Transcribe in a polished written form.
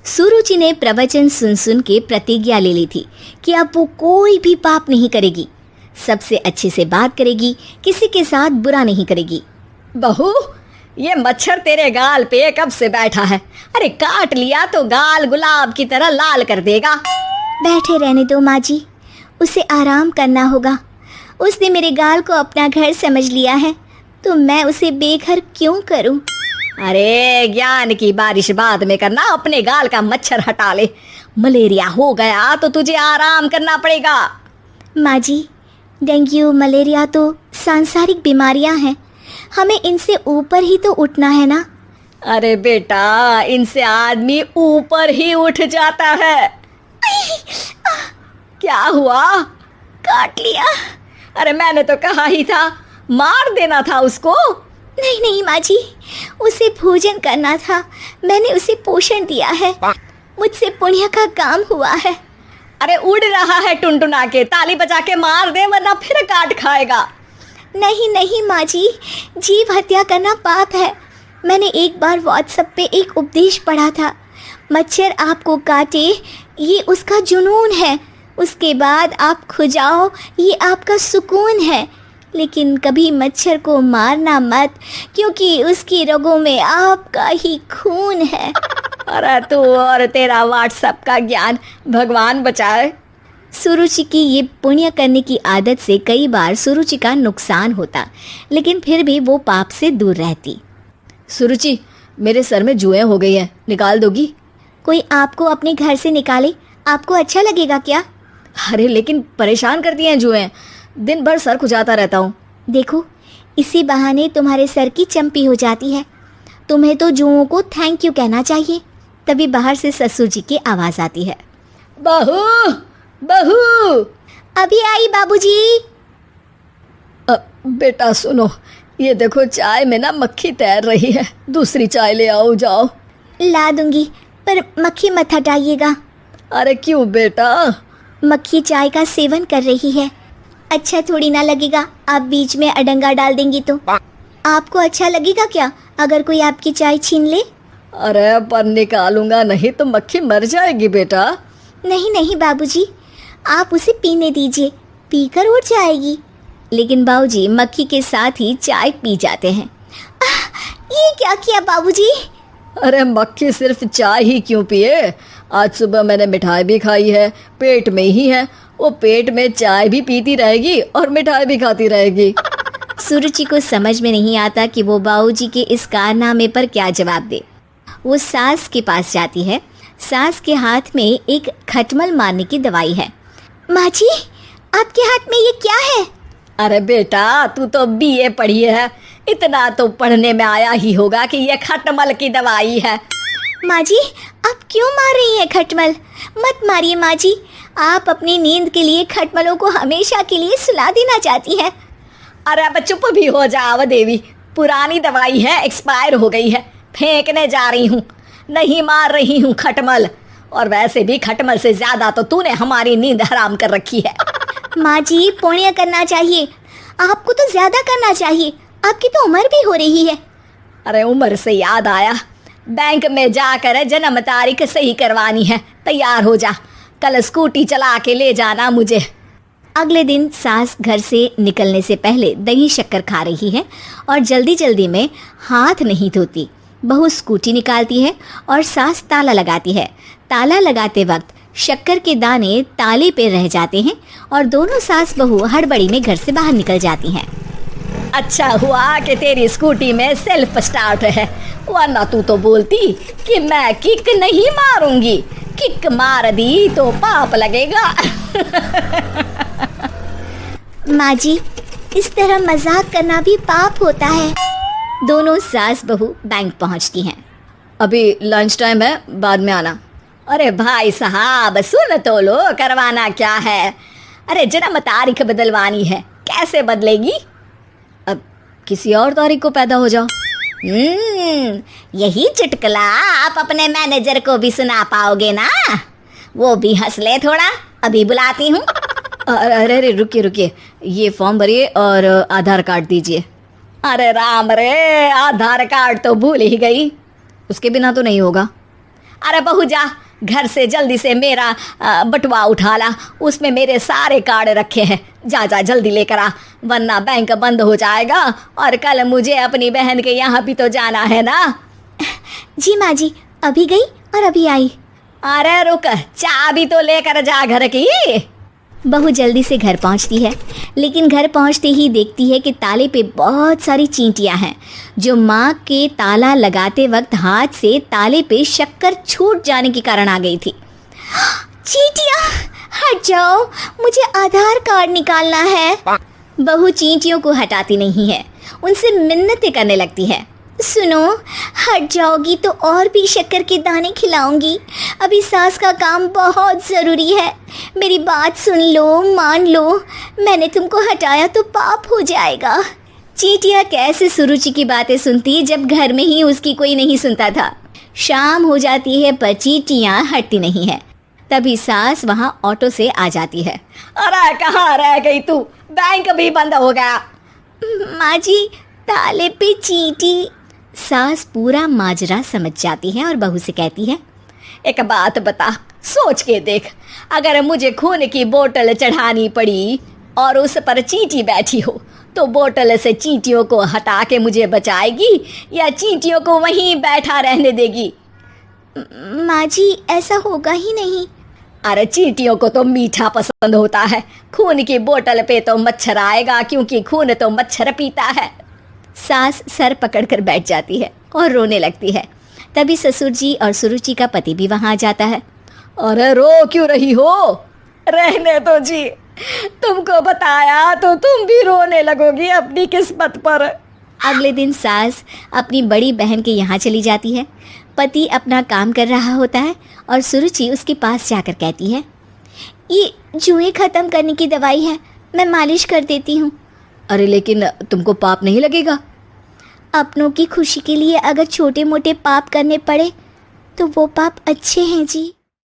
सुरुचि ने प्रवचन सुन सुन के प्रतिज्ञा ले ली थी कि अब वो कोई भी पाप नहीं करेगी, सबसे अच्छे से बात करेगी, किसी के साथ बुरा नहीं करेगी। बहू, ये मच्छर तेरे गाल पे कब से बैठा है? अरे काट लिया तो गाल गुलाब की तरह लाल कर देगा। बैठे रहने दो माँ जी, उसे आराम करना होगा। उसने मेरे गाल को अपना घर समझ लिया है, तो मैं उसे बेघर क्यों करूं? अरे ज्ञान की बारिश बाद में करना, अपने गाल का मच्छर हटा ले। मलेरिया हो गया तो तुझे आराम करना पड़ेगा। माँ जी, डेंगू मलेरिया तो सांसारिक बीमारियां हैं, हमें इनसे ऊपर ही तो उठना है ना। अरे बेटा, इनसे आदमी ऊपर ही उठ जाता है। क्या हुआ? काट लिया। अरे मैंने तो कहा ही था, मार देना था उसको। नहीं नहीं माँ जी, उसे भोजन करना था, मैंने उसे पोषण दिया है, मुझसे पुण्य का काम हुआ है। अरे उड़ रहा है टुनटुना के, ताली बजा के मार दे वरना फिर काट खाएगा। नहीं नहीं माँ जी, जीव हत्या करना पाप है। मैंने एक बार व्हाट्सएप पे एक उपदेश पढ़ा था, मच्छर आपको काटे ये उसका जुनून है, उसके बाद आप खुजाओ ये आपका सुकून है, लेकिन कभी मच्छर को मारना मत, क्योंकि उसकी रगों में आपका ही खून है। अरे तू और तेरा व्हाट्सएप का ज्ञान, भगवान बचाए। सुरुचि की ये पुण्य करने की आदत से कई बार सुरुचि का नुकसान होता, लेकिन फिर भी वो पाप से दूर रहती। सुरुचि, मेरे सर में जुएं हो गई हैं, निकाल दोगी? कोई आपको अपने घर से निकाले, आपको अच्छा लगेगा क्या? अरे लेकिन परेशान करती हैं जुएं, दिन भर सर खुजाता रहता हूँ। देखो, इसी बहाने तुम्हारे सर की चंपी हो जाती है। तुम्हें तो जुओं को थैंक यू कहना चाहिए। तभी बाहर से ससुर जी की आवाज़ आती है, बहू बहू। अभी आई बाबूजी। बेटा सुनो, ये देखो चाय में ना मक्खी तैर रही है, दूसरी चाय ले आओ जाओ। ला दूंगी, पर मक्खी मत हटाइएगा। अरे क्यों बेटा? मक्खी चाय का सेवन कर रही है, अच्छा थोड़ी ना लगेगा आप बीच में अडंगा डाल देंगी तो। आपको अच्छा लगेगा क्या अगर कोई आपकी चाय छीन ले? अरे पर निकालूंगा नहीं तो मक्खी मर जाएगी बेटा। नहीं नहीं बाबूजी, आप उसे पीने दीजिए, पीकर उड़ जाएगी। लेकिन बाबूजी मक्खी के साथ ही चाय पी जाते हैं। ये क्या किया बाबूजी? अरे मक्खी सिर्फ चाय ही क्यों पिए? आज सुबह मैंने मिठाई भी खाई है, पेट में ही है, वो पेट में चाय भी पीती रहेगी और मिठाई भी खाती रहेगी। सुरुचि को समझ में नहीं आता कि वो बाबूजी के इस कारनामे पर क्या जवाब दे। वो सास के पास जाती है। सास के हाथ में एक खटमल मारने की दवाई है। माँ जी, आपके हाथ में ये क्या है? अरे बेटा, तू तो बीए पढ़ी है, इतना तो पढ़ने में आया ही होगा कि ये खटमल की दवाई है। माँ जी, आप क्यों मार रही हैं खटमल? मत मारिए माँ जी, आप अपनी नींद के लिए खटमलों को हमेशा के लिए सुला देना चाहती हैं। अरे अब चुप भी हो जाओ देवी, पुरानी दवाई है, एक्सपायर हो गई है, फेंकने जा रही हूँ, नहीं मार रही हूँ खटमल। और वैसे भी खटमल से ज्यादा तो तूने हमारी नींद हराम कर रखी है। माँ जी, पुण्य करना चाहिए, आपको तो ज्यादा करना चाहिए, आपकी तो उम्र भी हो रही है। अरे उम्र से याद आया, बैंक में जाकर जन्म तारीख सही करवानी है, तैयार हो जा, कल स्कूटी चला के ले जाना मुझे। अगले दिन सास घर से निकलने से पहले दही शक्कर खा रही है और जल्दी जल्दी में हाथ नहीं धोती। बहू स्कूटी निकालती है और सास ताला लगाती है। ताला लगाते वक्त शक्कर के दाने ताले पे रह जाते हैं और दोनों सास बहू हड़बड़ी में घर से बाहर निकल जाती हैं। अच्छा हुआ कि तेरी स्कूटी में सेल्फ स्टार्ट है, वरना तू तो बोलती कि मैं किक नहीं मारूंगी, किक मार दी तो पाप लगेगा। माँ जी, इस तरह मजाक करना भी पाप होता है। दोनों सास बहू बैंक पहुँचती हैं। अभी लंच टाइम है, बाद में आना। अरे भाई साहब सुन तो लो, करवाना क्या है? अरे जन्म तारीख बदलवानी है, कैसे बदलेगी? अब किसी और तारीख को पैदा हो जाओ। यही चुटकुला आप अपने मैनेजर को भी सुना पाओगे ना, वो भी हंस ले थोड़ा। अभी बुलाती हूँ। अरे अरे रुकिए रुकिए, ये फॉर्म भरिए और आधार कार्ड दीजिए। अरे राम रे, आधार कार्ड तो भूल ही गई, उसके बिना तो नहीं होगा। अरे बहू जा, घर से जल्दी से मेरा बटुआ उठा ला, उसमें मेरे सारे कार्ड रखे हैं। जा जा जल्दी लेकर आ, वरना बैंक बंद हो जाएगा और कल मुझे अपनी बहन के यहाँ भी तो जाना है ना। जी माँ जी, अभी गई और अभी आई। अरे रुक, चाबी तो लेकर जा घर की। बहू जल्दी से घर पहुंचती है, लेकिन घर पहुंचते ही देखती है कि ताले पे बहुत सारी चींटियां हैं, जो माँ के ताला लगाते वक्त हाथ से ताले पे शक्कर छूट जाने के कारण आ गई थी। चींटियां हट जाओ, मुझे आधार कार्ड निकालना है। बहू चींटियों को हटाती नहीं है, उनसे मिन्नतें करने लगती है। सुनो, हट जाओगी तो और भी शक्कर के दाने खिलाऊंगी। अभी सास का काम बहुत ज़रूरी है, मेरी बात सुन लो, मान लो। मैंने तुमको हटाया तो पाप हो जाएगा। चींटियाँ कैसे सुरुचि की बातें सुनती जब घर में ही उसकी कोई नहीं सुनता था। शाम हो जाती है पर चींटियाँ हटती नहीं है। तभी सास वहाँ ऑटो से आ जाती है। अरे कहाँ रह गई तू, बैंक भी बंद हो गया। माँ जी, ताले पे चींटी। सास पूरा माजरा समझ जाती है और बहू से कहती है, एक बात बता, सोच के देख, अगर मुझे खून की बोतल चढ़ानी पड़ी और उस पर चींटी बैठी हो तो बोतल से चींटियों को हटा के मुझे बचाएगी या चींटियों को वहीं बैठा रहने देगी? माँ जी, ऐसा होगा ही नहीं। अरे चींटियों को तो मीठा पसंद होता है, खून की बोतल पे तो मच्छर आएगा, क्योंकि खून तो मच्छर पीता है। सास सर पकड़कर बैठ जाती है और रोने लगती है। तभी ससुर जी और सुरुचि का पति भी वहाँ आ जाता है। अरे रो क्यों रही हो, रहने दो जी, तुमको बताया तो तुम भी रोने लगोगी अपनी किस्मत पर। अगले दिन सास अपनी बड़ी बहन के यहाँ चली जाती है। पति अपना काम कर रहा होता है और सुरुचि उसके पास जाकर कहती है, ये जुए ख़त्म करने की दवाई है, मैं मालिश कर देती हूँ। अरे लेकिन तुमको पाप नहीं लगेगा? अपनों की खुशी के लिए अगर छोटे मोटे पाप करने पड़े तो वो पाप अच्छे हैं जी।